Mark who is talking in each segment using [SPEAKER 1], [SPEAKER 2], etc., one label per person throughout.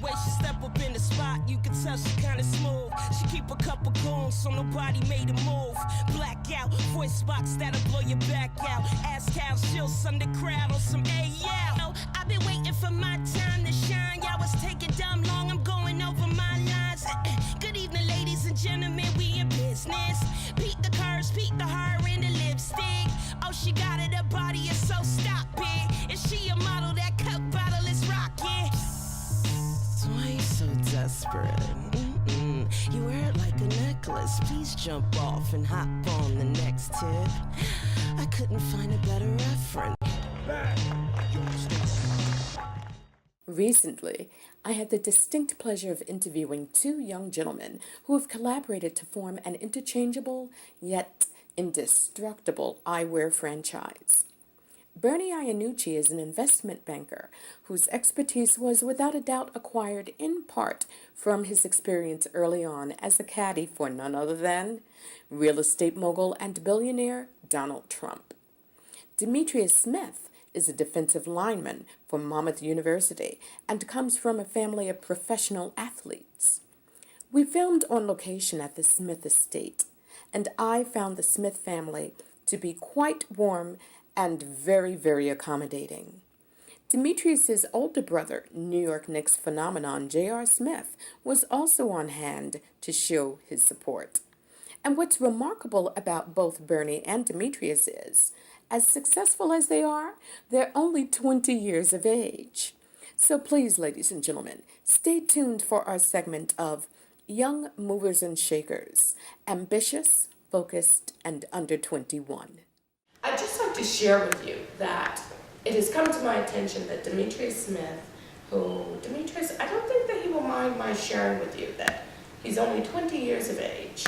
[SPEAKER 1] way she step up in the spot, you can tell she kinda smooth. She keep a couple goons so nobody made a move. Blackout, voice box that'll blow your back out. Ass cow, she'll sun the crowd on some A.L. I've been waiting for my time to shine. Y'all was taking dumb long, I'm going over my lines. Good evening, ladies and gentlemen, we in business. Beat the curves, beat the heart in the lipstick. Oh, she got it, her body is so stop it. Is she a model? That cup bottle is rocking. So why you so desperate? You wear it like a necklace. Please jump off and hop on the next tip. I couldn't find a better reference.
[SPEAKER 2] Recently, I had the distinct pleasure of interviewing two young gentlemen who have collaborated to form an interchangeable yet indestructible eyewear franchise. Bernie Iannucci is an investment banker whose expertise was without a doubt acquired in part from his experience early on as a caddy for none other than real estate mogul and billionaire Donald Trump. DIMITRIUS SMITH is a defensive lineman for Monmouth University and comes from a family of professional athletes. We filmed on location at the Smith estate, and I found the Smith family to be quite warm and very, very accommodating. Demetrius's older brother, New York Knicks phenomenon J.R. Smith, was also on hand to show his support. And what's remarkable about both Bernie and Demetrius is, as successful as they are, they're only 20 years of age. So please, ladies and gentlemen, stay tuned for our segment of Young Movers and Shakers, ambitious, focused, and under 21.
[SPEAKER 3] I'd just like to share with you that it has come to my attention that Demetrius Smith, Demetrius, I don't think that he will mind my sharing with you that he's only 20 years of age,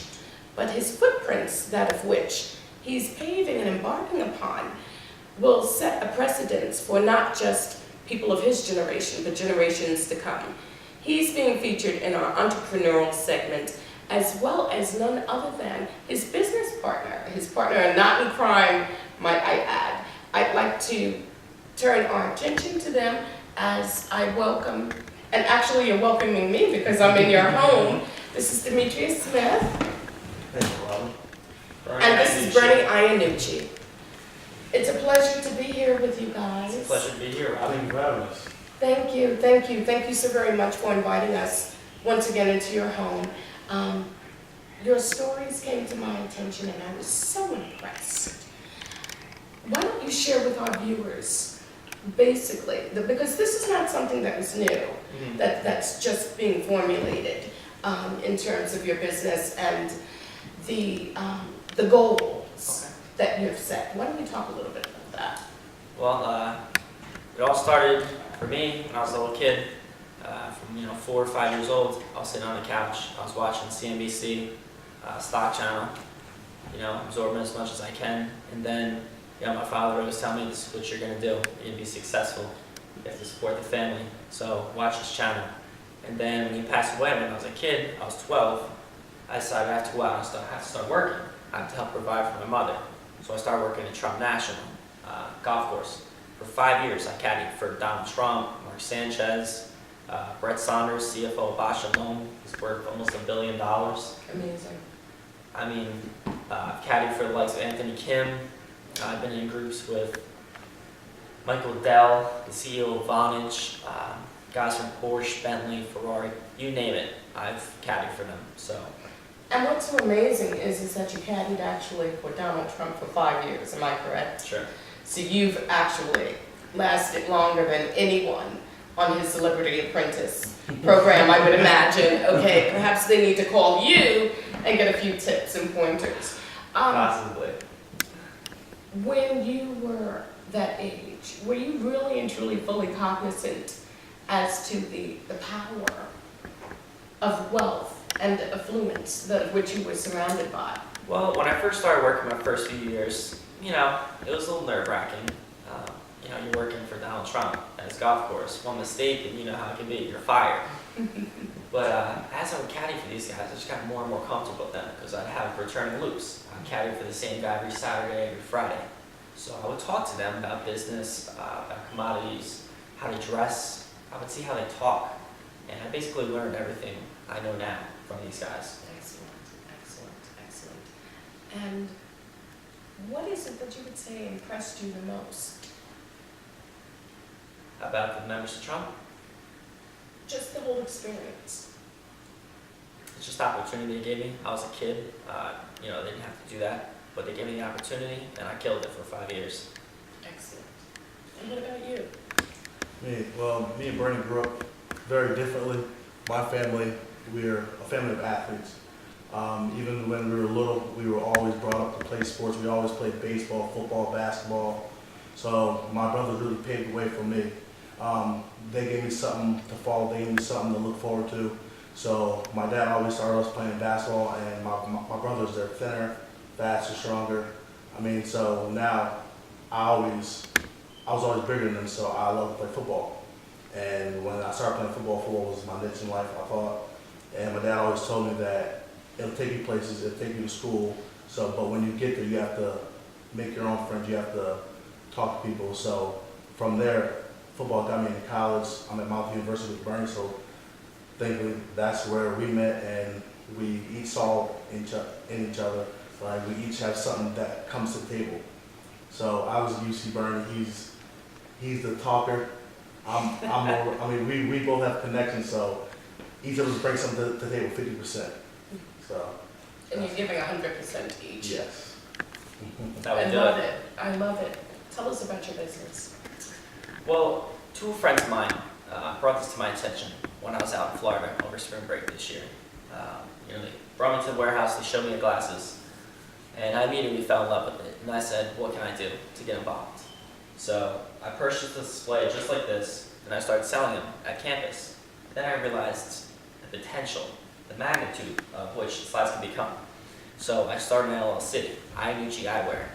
[SPEAKER 3] but his footprints, that of which he's paving and embarking upon, will set a precedence for not just people of his generation, but generations to come. He's being featured in our entrepreneurial segment, as well as none other than his business partner, his partner in not in crime, might I add. I'd like to turn our attention to them as I welcome, and actually you're welcoming me because I'm in your home. This is Demetrius Smith.
[SPEAKER 4] Thank you, Robin.
[SPEAKER 3] And this is Bernie Iannucci. It's a pleasure to be here with you guys.
[SPEAKER 4] It's a pleasure to be here, Robin.
[SPEAKER 5] Thank you for having us.
[SPEAKER 3] Thank you, thank you. Thank you so very much for inviting us once again into your home. Your stories came to my attention and I was so impressed. Why don't you share with our viewers, basically, because this is not something that was new, that's just being formulated in terms of your business and the goals that you've set. Why don't you talk a little bit about that?
[SPEAKER 4] Well, it all started for me when I was a little kid. From 4 or 5 years old, I was sitting on the couch. I was watching CNBC, stock channel, absorbing as much as I can. And then, my father always tell me, this is what you're going to do. You're going to be successful. You have to support the family. So watch this channel. And then when he passed away, when I was a kid, I was 12, I decided I have to go out and have to start working. I have to help provide for my mother. So I started working at Trump National golf course. For 5 years, I caddied for Donald Trump, Mark Sanchez, Brett Saunders, CFO of Bosch alone. He's worth almost $1 billion.
[SPEAKER 3] Amazing.
[SPEAKER 4] I mean, I've caddied for the likes of Anthony Kim. I've been in groups with Michael Dell, the CEO of Vonage, guys from Porsche, Bentley, Ferrari, you name it. I've caddied for them. So.
[SPEAKER 3] And what's so amazing is that you caddied actually for Donald Trump for 5 years, am I correct?
[SPEAKER 4] Sure.
[SPEAKER 3] So you've actually lasted longer than anyone on his Celebrity Apprentice program, I would imagine. Okay, perhaps they need to call you and get a few tips and pointers.
[SPEAKER 4] Possibly.
[SPEAKER 3] When you were that age, were you really and truly fully cognizant as to the power of wealth and affluence that which you were surrounded by?
[SPEAKER 4] Well, when I first started working my first few years, it was a little nerve-wracking. You're working for Donald Trump at his golf course. One mistake and you know how it can be, you're fired. But as I would caddy for these guys, I just got more and more comfortable with them because I'd have returning loops. I'd caddy for the same guy every Saturday, every Friday. So I would talk to them about business, about commodities, how to dress. I would see how they talk. And I basically learned everything I know now from these guys.
[SPEAKER 3] Excellent, excellent, excellent. And what is it that you would say impressed you the most?
[SPEAKER 4] About the members of Trump,
[SPEAKER 3] Just the whole experience.
[SPEAKER 4] it's just the opportunity they gave me. I was a kid, they didn't have to do that, but they gave me the opportunity, and I killed it for 5 years.
[SPEAKER 3] Excellent. And what about you?
[SPEAKER 5] Me and Bernie grew up very differently. My family, we're a family of athletes. Even when we were little, we were always brought up to play sports. We always played baseball, football, basketball. So my brothers really paved the way for me. They gave me something to follow. They gave me something to look forward to. So my dad always started us playing basketball, and my brothers, they're thinner, faster, stronger. So now I was always bigger than them, so I love to play football. And when I started playing football was my niche in life, I thought. And my dad always told me that it'll take you places, it'll take you to school. But when you get there, you have to make your own friends, you have to talk to people. So from there, football got me into college. I'm at Mount University with Bernie, so thankfully that's where we met, and we each saw in each other. Like, we each have something that comes to the table. So I was UC Bernie, he's the talker. I'm more, we both have connections, so each of us brings something to the table, 50%. So.
[SPEAKER 3] And you're giving 100% each.
[SPEAKER 5] Yes.
[SPEAKER 3] I love it. I love it. Tell us about your business.
[SPEAKER 4] Well, two friends of mine brought this to my attention when I was out in Florida over spring break this year. They brought me to the warehouse, they showed me the glasses, and I immediately fell in love with it. And I said, what can I do to get involved? So I purchased a display just like this, and I started selling them at campus. Then I realized the potential, the magnitude of which SLYDZ can become. So I started an LLC, IANNUCCI EYEWEAR,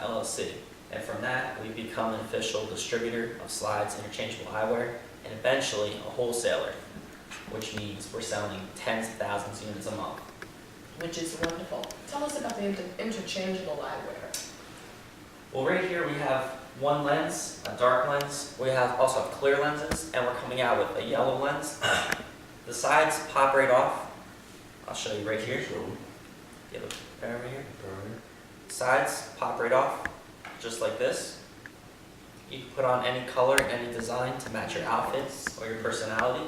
[SPEAKER 4] LLC. And from that, we've become an official distributor of SLYDZ interchangeable eyewear, and eventually a wholesaler, which means we're selling tens of thousands of units a month.
[SPEAKER 3] Which is wonderful. Tell us about the interchangeable eyewear.
[SPEAKER 4] Well, right here we have one lens, a dark lens. We also have clear lenses, and we're coming out with a yellow lens. The sides pop right off. I'll show you right here. You have a pair over here. Sides pop right off, just like this. You can put on any color, any design to match your outfits or your personality.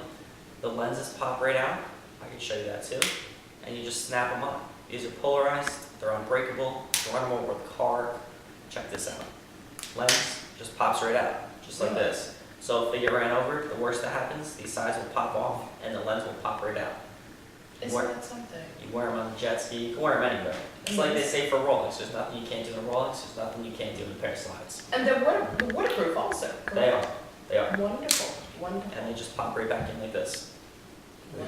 [SPEAKER 4] The lenses pop right out. I can show you that too. And you just snap them on. These are polarized, they're unbreakable. You run them over with a car. Check this out. Lens just pops right out, just like this. So if they get ran over, the worst that happens, these sides will pop off and the lens will pop right out.
[SPEAKER 3] Isn't that something?
[SPEAKER 4] You wear them on the jet ski, you can wear them anywhere. It's like they say for Rolex, there's nothing you can't do in a Rolex, there's nothing you can't do in a pair of SLYDZ.
[SPEAKER 3] And they're waterproof also, correct?
[SPEAKER 4] They are.
[SPEAKER 3] Wonderful, wonderful.
[SPEAKER 4] And they just pop right back in like this.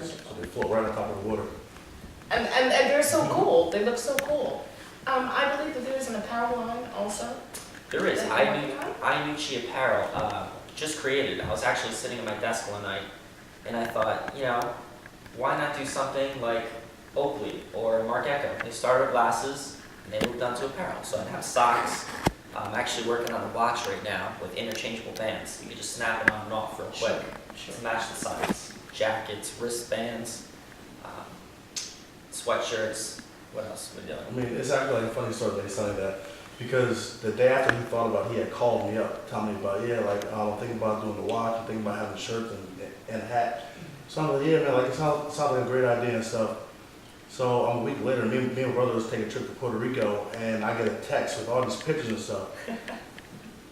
[SPEAKER 5] So they float right on top of the water.
[SPEAKER 3] And they're so cool. They look so cool. I believe that there is an apparel line also.
[SPEAKER 4] There is. IANNUCCI Apparel, just created. I was actually sitting at my desk one night, and I thought, why not do something like Oakley or Mark Echo? They started with glasses, and they moved on to apparel. So I'd have socks. I'm actually working on a watch right now with interchangeable bands. You can just snap it on and off real quick to match the size. Jackets, wristbands, sweatshirts. What else are we doing?
[SPEAKER 5] It's actually like a funny story that he's telling that, because the day after he thought about it, he had called me up, telling me about, I'm thinking about doing the watch, I'm thinking about having shirts and a hat. So I'm like, it sounds like a great idea and stuff. So a week later, me and my brother was taking a trip to Puerto Rico, and I get a text with all these pictures and stuff.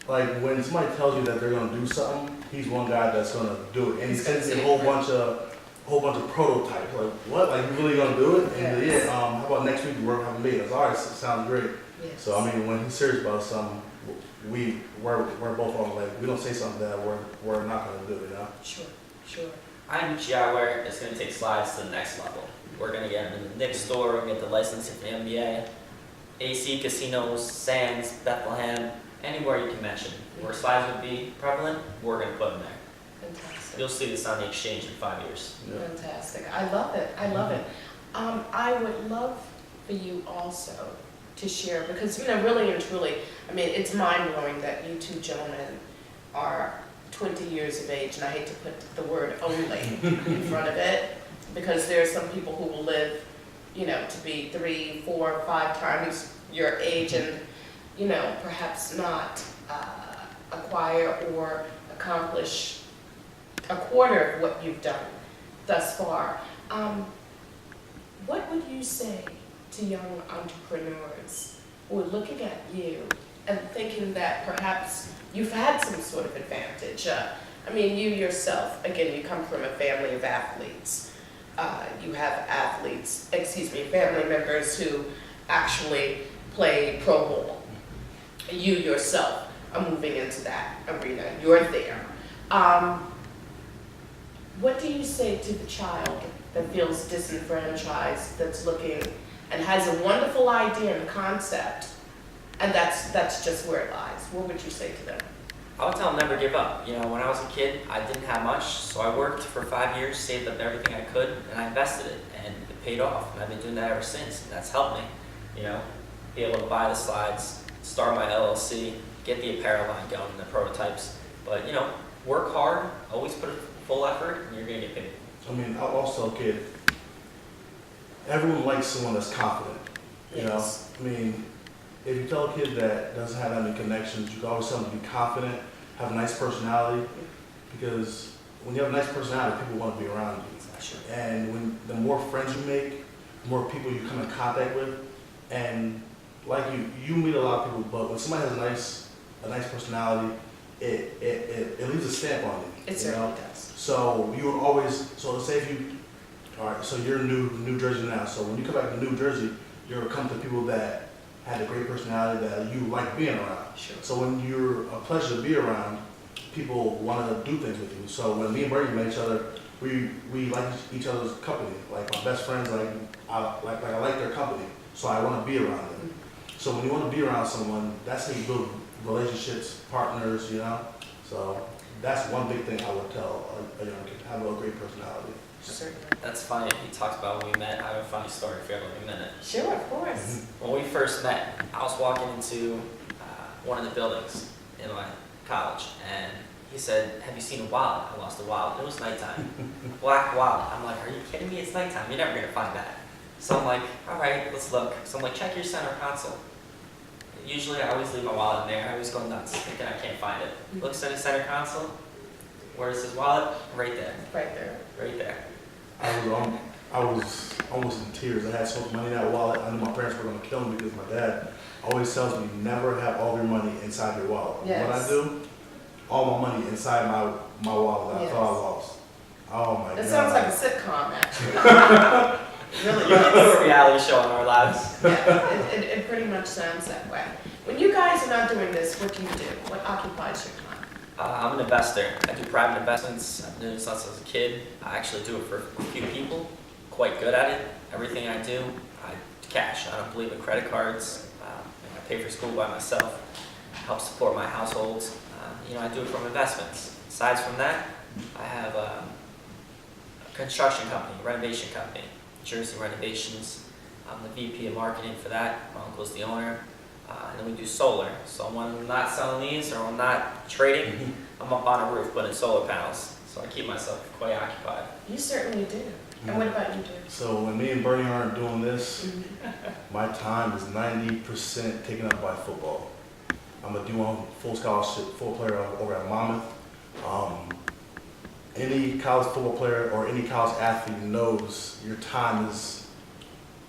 [SPEAKER 5] Like, when somebody tells you that they're gonna do something, he's one guy that's gonna do it, and he sends me a whole bunch of prototypes. Like, what? Like, you really gonna do it? And how about next week we work on meetings? All right, sounds great.
[SPEAKER 3] Yes.
[SPEAKER 5] So when he's serious about something, we're both on, like, we don't say something that we're not gonna do,
[SPEAKER 3] Sure.
[SPEAKER 4] IANNUCCI Eyewear is going to take SLYDZ to the next level. We're going to get them in the Knicks store, we're going to get the licensing for the NBA, AC casinos, Sands, Bethlehem, anywhere you can mention. Where SLYDZ would be prevalent, we're going to put them there.
[SPEAKER 3] Fantastic.
[SPEAKER 4] You'll see this on the exchange in 5 years.
[SPEAKER 3] Fantastic. I love it. I love it. I would love for you also to share, because, really and truly, it's mind-blowing that you two gentlemen are 20 years of age, and I hate to put the word only in front of it, because there are some people who will live, you know, to be 3, 4, 5 times your age and, you know, perhaps not acquire or accomplish a quarter of what you've done thus far. What would you say to young entrepreneurs who are looking at you and thinking that perhaps you've had some sort of advantage? I mean, you yourself, again, you come from a family of athletes. You have family members who actually play pro ball. You yourself are moving into that arena. You're there. What do you say to the child that feels disenfranchised, that's looking and has a wonderful idea and concept, and that's just where it lies? What would you say to them?
[SPEAKER 4] I would tell them never give up. You know, when I was a kid, I didn't have much, so I worked for 5 years, saved up everything I could, and I invested it, and it paid off. And I've been doing that ever since, and that's helped me, you know, be able to buy the slides, start my LLC, get the apparel line going, the prototypes. But, you know, work hard, always put a full effort, and you're going to get paid.
[SPEAKER 5] I mean, I also, kid, everyone likes someone that's confident, you
[SPEAKER 3] Yes.
[SPEAKER 5] know? I mean, if you tell a kid that doesn't have any connections, you can always tell them to be confident, have a nice personality, because when you have a nice personality, people want to be around you.
[SPEAKER 4] Sure.
[SPEAKER 5] And when the more friends you make, the more people you come in contact with, and like you meet a lot of people, but when somebody has a nice personality, it leaves a stamp on you.
[SPEAKER 3] It
[SPEAKER 5] you
[SPEAKER 3] certainly
[SPEAKER 5] know?
[SPEAKER 3] does.
[SPEAKER 5] So you would always, so let's say if you, all right, so you're in New Jersey now, so when you come back to New Jersey, you're going to come to people that had a great personality that you like being around.
[SPEAKER 3] Sure.
[SPEAKER 5] So when you're a pleasure to be around, people want to do things with you. So when me and Bernie met each other, we like each other's company. Like my best friends, I like their company, so I want to be around them. So when you want to be around someone, that's how you build relationships, partners, you know. So that's one big thing I would tell a young kid: have a great personality.
[SPEAKER 3] Certainly.
[SPEAKER 4] That's funny. He talked about when we met. I have a funny story if you have like a minute.
[SPEAKER 3] Sure, of course.
[SPEAKER 4] When we first met, I was walking into one of the buildings in my college, and he said, "Have you seen a wallet?" I lost a wallet. It was nighttime. Black wallet. I'm like, "Are you kidding me? It's nighttime. You're never gonna find that." So I'm like, "All right, let's look." So I'm like, "Check your center console." Usually, I always leave my wallet in there. I always go nuts, thinking I can't find it. Looks at his center console. Where's his wallet? Right there.
[SPEAKER 3] Right there.
[SPEAKER 4] Right there.
[SPEAKER 5] I was almost in tears. I had so much money in that wallet. I knew my parents were going to kill me because my dad always tells me, never have all your money inside your wallet.
[SPEAKER 3] Yes.
[SPEAKER 5] What I do, all my money inside my wallet that
[SPEAKER 3] Yes.
[SPEAKER 5] I thought I lost. Oh my God.
[SPEAKER 3] It sounds like a sitcom, actually. Really
[SPEAKER 4] It's
[SPEAKER 3] does.
[SPEAKER 4] a reality show in our lives.
[SPEAKER 3] Yeah, it pretty much sounds that way. When you guys are not doing this, what do you do? What occupies your time?
[SPEAKER 4] I'm an investor. I do private investments. I've been doing this since I was a kid. I actually do it for a few people. Quite good at it. Everything I do, I cash. I don't believe in credit cards. I pay for school by myself. Help support my household. You know, I do it from investments. Aside from that, I have a construction company, renovation company, Jersey Renovations. I'm the VP of marketing for that. My uncle's the owner. And then we do solar. So when I'm not selling these or I'm not trading, I'm up on a roof putting solar panels. So I keep myself quite occupied.
[SPEAKER 3] You certainly do. And what about you, Jim?
[SPEAKER 5] So when me and Bernie aren't doing this, my time is 90% taken up by football. I'm a D1 full scholarship, full player over at Monmouth. Any college football player or any college athlete knows your time is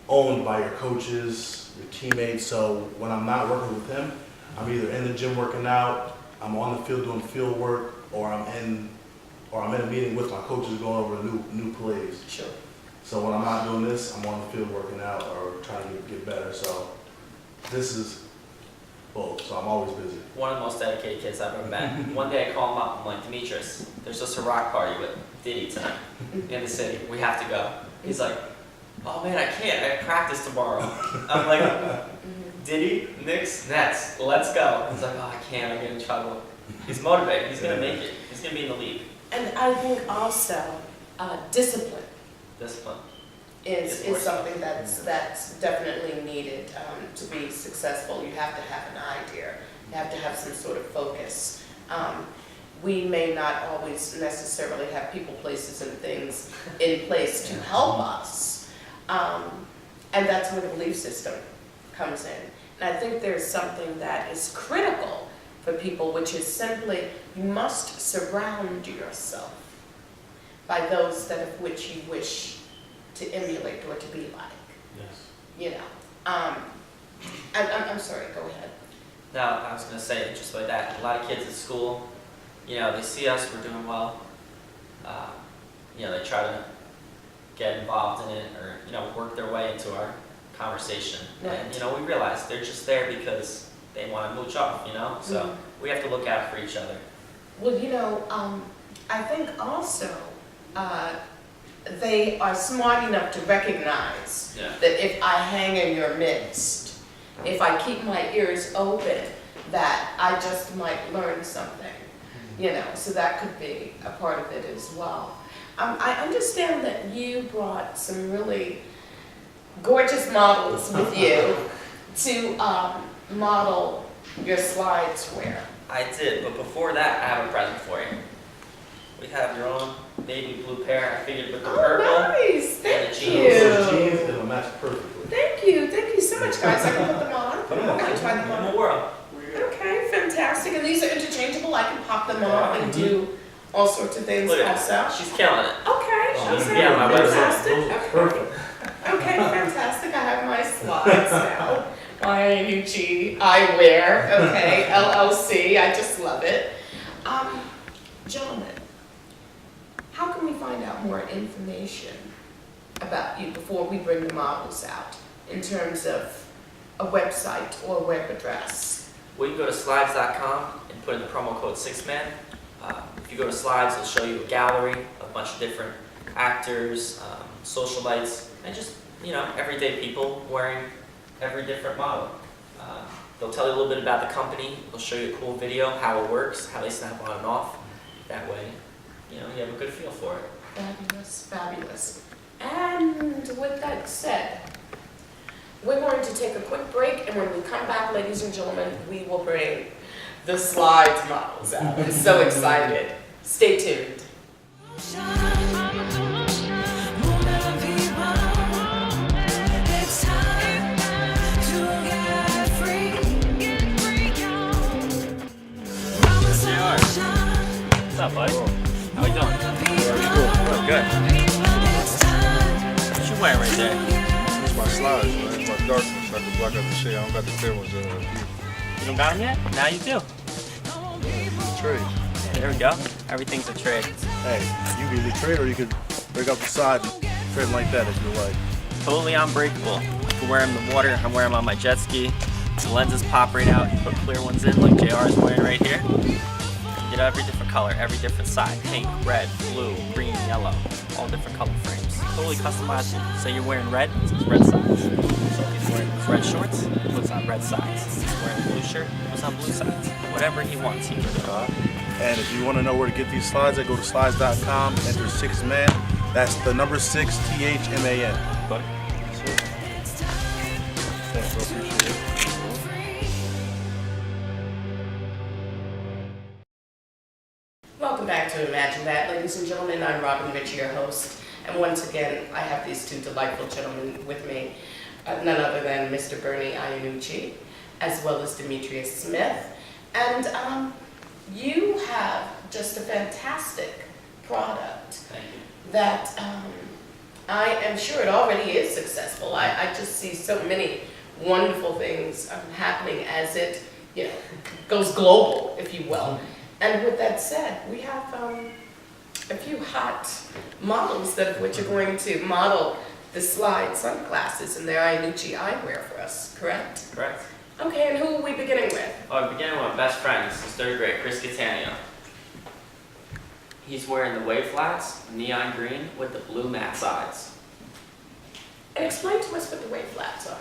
[SPEAKER 5] owned by your coaches, your teammates. So when I'm not working with him, I'm either in the gym working out, I'm on the field doing field work, or I'm in a meeting with my coaches going over new plays.
[SPEAKER 3] Sure.
[SPEAKER 5] So when I'm not doing this, I'm on the field working out or trying to get better. So this is both. So I'm always busy.
[SPEAKER 4] One of the most dedicated kids I've ever met. One day I call him up. I'm like, "Demetrius, there's just a rock party with Diddy tonight in the city. We have to go." He's like, "Oh man, I can't. I have practice tomorrow." I'm like, "Diddy, Knicks, Nets, let's go." He's like, "Oh, I can't. I'm getting in trouble." He's motivated. He's gonna make it. He's gonna be in the league.
[SPEAKER 3] And I think also discipline
[SPEAKER 4] Discipline.
[SPEAKER 3] is something that's definitely needed to be successful. You have to have an idea. You have to have some sort of focus. we may not always necessarily have people, places, and things in place to help us. And that's where the belief system comes in. And I think there's something that is critical for people, which is simply you must surround yourself by those that of which you wish to emulate or to be like.
[SPEAKER 5] Yes.
[SPEAKER 3] You know. I'm sorry, go ahead.
[SPEAKER 4] No, I was going to say just like that. A lot of kids at school, you know, they see us, we're doing well. You know, they try to get involved in it or, you know, work their way into our conversation.
[SPEAKER 3] Right.
[SPEAKER 4] And, you know, we realize they're just there because they want to mooch off, you know? So we have to look out for each other.
[SPEAKER 3] Well, you know, I think also they are smart enough to recognize that if I hang in your midst, if I keep my ears open, that I just might learn something, you know, so that could be a part of it as well. I understand that you brought some really gorgeous models with you to model your SLYDZ wear.
[SPEAKER 4] I did, but before that, I have a present for you. We have your own baby blue pair. I figured with the purple
[SPEAKER 3] Nice,
[SPEAKER 4] and
[SPEAKER 3] thank
[SPEAKER 4] the
[SPEAKER 3] you.
[SPEAKER 4] jeans.
[SPEAKER 5] Those jeans, it'll match perfectly.
[SPEAKER 3] Thank you so much, guys. I can put them on. I can try them
[SPEAKER 4] In
[SPEAKER 3] on.
[SPEAKER 4] the world.
[SPEAKER 3] Okay, fantastic. And these are interchangeable. I can pop them off and do all sorts of things
[SPEAKER 4] Look at
[SPEAKER 3] also.
[SPEAKER 4] that. She's killing it.
[SPEAKER 3] Okay, okay,
[SPEAKER 4] Yeah, my website.
[SPEAKER 3] fantastic.
[SPEAKER 5] Those are
[SPEAKER 3] Okay.
[SPEAKER 5] perfect.
[SPEAKER 3] Okay, fantastic. I have my SLYDZ now. IANNUCCI Eyewear, okay, LLC. I just love it. Gentlemen, how can we find out more information about you before we bring the models out in terms of a website or web address?
[SPEAKER 4] Well, you can go to SLYDZ.com and put in the promo code 6MAN. If you go to SLYDZ, it'll show you a gallery of a bunch of different actors, socialites, and just, you know, everyday people wearing every different model. They'll tell you a little bit about the company. They'll show you a cool video, how it works, how they snap on and off. That way, you know, you have a good feel for it.
[SPEAKER 3] Fabulous, fabulous. And with that said, we're going to take a quick break, and when we come back, ladies and gentlemen, we will bring the SLYDZ models out. I'm so excited. Stay tuned.
[SPEAKER 4] What's up, buddy? How you doing? Good. What you wearing right there?
[SPEAKER 6] It's my SLYDZ, man. It's my dark ones. So I can block out the shade. I don't got the clear ones.
[SPEAKER 4] You don't got them yet? Now you do.
[SPEAKER 6] Trade.
[SPEAKER 4] There we go. Everything's a trade.
[SPEAKER 6] Hey, you can either trade or you could break up the sides and trade them like that if you like.
[SPEAKER 4] Totally unbreakable. You can wear them in the water. I'm wearing them on my jet ski. The lenses pop right out. You put clear ones in like JR is wearing right here. Get every different color, every different side. Pink, red, blue, green, yellow. All different color frames. Totally customizable. Say you're wearing red, it's red sides. So if he's wearing red shorts, he puts on red sides. If he's wearing a blue shirt, he puts on blue sides. Whatever he wants, he can do.
[SPEAKER 6] And if you want to know where to get these SLYDZ, I go to SLYDZ.com, enter 6MAN. That's the number 6, THMAN.
[SPEAKER 4] Buddy.
[SPEAKER 6] Thanks, bro. Appreciate it.
[SPEAKER 3] Welcome back to Imagine That, ladies and gentlemen. I'm Robin Richie, your host. And once again, I have these two delightful gentlemen with me, none other than Mr. Bernie IANNUCCI, as well as DIMITRIUS SMITH. And you have just a fantastic product
[SPEAKER 4] Thank you.
[SPEAKER 3] that I am sure it already is successful. I just see so many wonderful things happening as it, you know, goes global, if you will. And with that said, we have a few hot models that of which are going to model the SLYDZ sunglasses and their IANNUCCI eyewear for us, correct?
[SPEAKER 4] Correct.
[SPEAKER 3] Okay, and who are we beginning with?
[SPEAKER 4] Well, I'm beginning with my best friend since third grade, Chris Catania. He's wearing the wave flats, neon green, with the blue matte sides.
[SPEAKER 3] And explain to us what the wave flats are.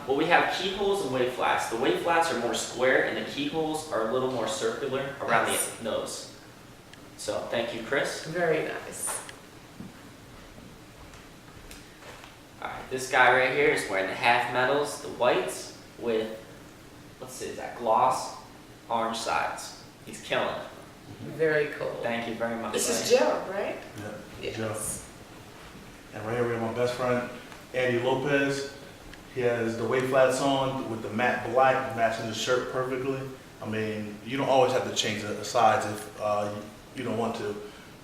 [SPEAKER 4] Well, we have keyholes and wave flats. The wave flats are more square, and the keyholes are a little more circular around the nose. So, thank you, Chris.
[SPEAKER 3] Very nice.
[SPEAKER 4] Alright, this guy right here is wearing the half metals, the whites, with, let's see, is that gloss, orange sides. He's killing it.
[SPEAKER 3] Very cool.
[SPEAKER 4] Thank you very much.
[SPEAKER 3] This is Joe, right?
[SPEAKER 5] Yeah,
[SPEAKER 3] Yes.
[SPEAKER 5] Joe. And right here we have my best friend, Andy Lopez. He has the weight flats on with the matte black, matching the shirt perfectly. I mean, you don't always have to change the sides if you don't want to,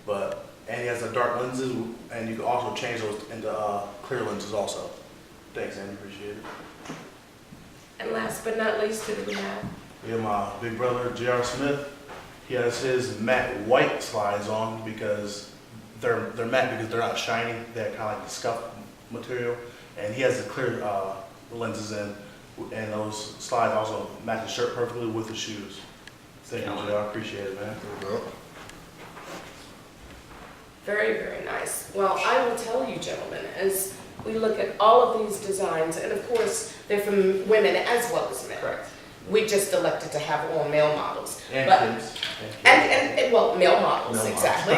[SPEAKER 5] but and he has the dark lenses, and you can also change those into clear lenses also. Thanks, Andy, appreciate it.
[SPEAKER 3] And last but not least, who do we have?
[SPEAKER 5] We have my big brother, J.R. Smith. He has his matte white slides on because they're matte because they're not shiny. They're kind of like the scuff material, and he has the clear lenses in, and those slides also match the shirt perfectly with the shoes. Thank you, J.R. I appreciate it, man.
[SPEAKER 3] Very, very nice. Well, I will tell you, gentlemen, as we look at all of these designs, and of course, they're from women as well as men.
[SPEAKER 4] Correct.
[SPEAKER 3] We just elected to have all male models.
[SPEAKER 5] And
[SPEAKER 3] But-
[SPEAKER 5] kids.
[SPEAKER 3] And well, male models,
[SPEAKER 5] Male
[SPEAKER 3] exactly.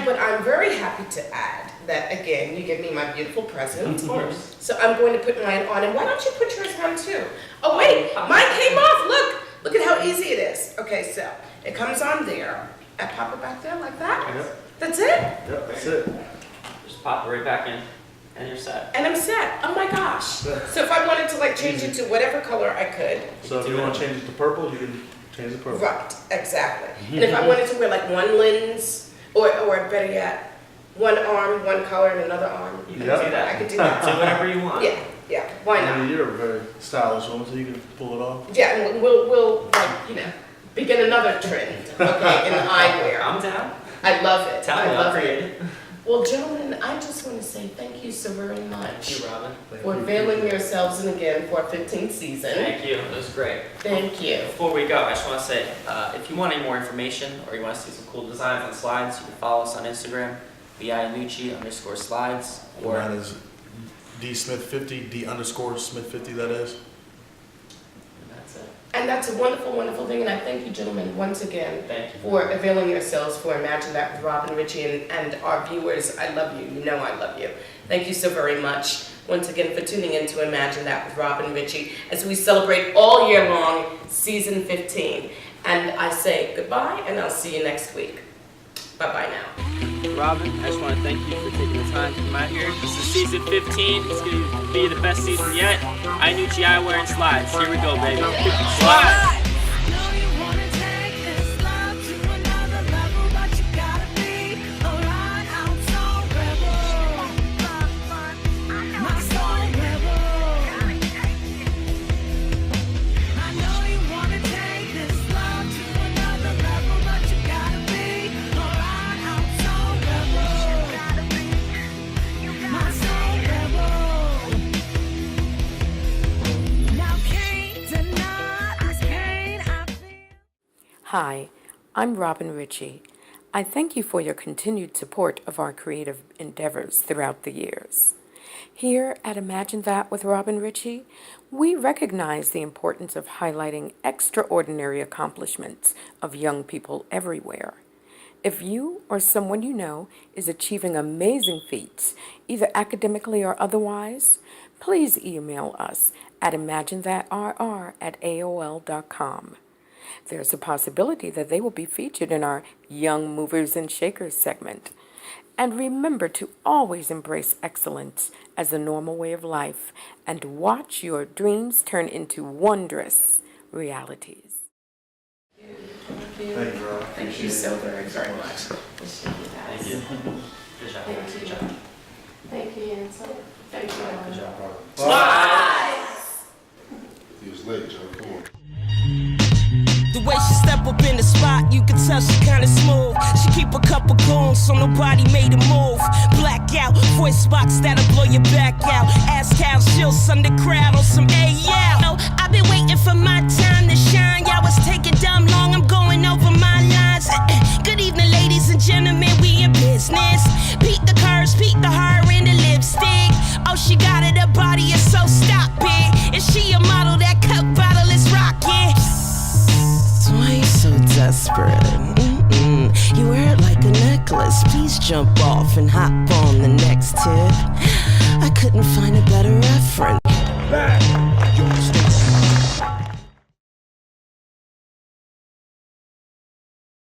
[SPEAKER 3] But I'm very happy to add that, again, you give me my beautiful present.
[SPEAKER 4] Of course.
[SPEAKER 3] So I'm going to put mine on, and why don't you put yours on too? Oh wait, mine came off, look at how easy it is. Okay, so it comes on there, I pop it back there like that.
[SPEAKER 5] Yep.
[SPEAKER 3] That's it,
[SPEAKER 5] Yep, that's it.
[SPEAKER 4] Just pop it right back in, and you're set.
[SPEAKER 3] and I'm set. Oh my gosh. So if I wanted to like change it to whatever color I could.
[SPEAKER 5] So if you want to change it to purple, you can change it to purple.
[SPEAKER 3] Right, exactly. And if I wanted to wear like one lens, or better yet, one arm, one color, and another arm,
[SPEAKER 4] You can
[SPEAKER 5] Yep.
[SPEAKER 4] do that.
[SPEAKER 3] I could do that.
[SPEAKER 4] Do whatever you want.
[SPEAKER 3] Yeah, why
[SPEAKER 5] I mean,
[SPEAKER 3] not?
[SPEAKER 5] you're a very stylish woman, so you can pull it off.
[SPEAKER 3] Yeah, and we'll like, begin another trend, okay, in eyewear.
[SPEAKER 4] I'm down.
[SPEAKER 3] I love it.
[SPEAKER 4] Tell me,
[SPEAKER 3] I
[SPEAKER 4] I'll
[SPEAKER 3] love
[SPEAKER 4] create
[SPEAKER 3] it.
[SPEAKER 4] it.
[SPEAKER 3] Well, gentlemen, I just want to say thank you so very much
[SPEAKER 4] Thank you, Robin.
[SPEAKER 3] for availing yourselves in again for our 15th season.
[SPEAKER 4] Thank you. It was great.
[SPEAKER 3] Thank you.
[SPEAKER 4] Before we go, I just want to say, if you want any more information or you want to see some cool designs on slides, you can follow us on Instagram, IANNUCCI_slides, or
[SPEAKER 5] Mine is D_Smith50, D_Smith50, that is.
[SPEAKER 4] that's it.
[SPEAKER 3] And that's a wonderful, wonderful thing, and I thank you, gentlemen, once again
[SPEAKER 4] Thank you.
[SPEAKER 3] for availing yourselves for Imagine That with Robin Richie, and our viewers. I love you. You know I love you. Thank you so very much once again for tuning in to Imagine That with Robin Richie as we celebrate all year long season 15. And I say goodbye, and I'll see you next week. Bye-bye now.
[SPEAKER 4] Robin, I just want to thank you for taking the time to come out here. This is season 15. It's going to be the best season yet. IANNUCCI Eyewear and Slides. Here we go, baby. Slide!
[SPEAKER 2] Hi, I'm Robin Richie. I thank you for your continued support of our creative endeavors throughout the years. Here at Imagine That with Robin Richie, we recognize the importance of highlighting extraordinary accomplishments of young people everywhere. If you or someone you know is achieving amazing feats, either academically or otherwise, please email us at imaginethatrr@aol.com. There's a possibility that they will be featured in our Young Movers and Shakers segment. And remember to always embrace excellence as a normal way of life and watch your dreams turn into wondrous realities.
[SPEAKER 5] Thank you, Rob.
[SPEAKER 3] Thank you so very, very much.
[SPEAKER 4] Thank you. Good job.
[SPEAKER 3] Thank you.
[SPEAKER 4] Good job.
[SPEAKER 3] Thank you, Ansel. Thank you.
[SPEAKER 4] Good job, Robin.
[SPEAKER 3] Slides!
[SPEAKER 7] He was late, Joe. Come on.
[SPEAKER 1] The way she step up in the spot, you can tell she kinda smooth. She keep a couple goons so nobody made a move. Blackout, voice box that'll blow your back out. Ass cows, she'll sun the crowd on some AL. I've been waiting for my time to shine. Y'all was taking dumb long, I'm going over my lines. Good evening, ladies and gentlemen, we in business. Beat the curves, beat the her in the lipstick. Oh, she got it, her body is so stop it. Is she a model? That cup bottle is rocking. Why you so desperate? You wear it like a necklace. Please jump off and hop on the next tip. I couldn't find a better reference.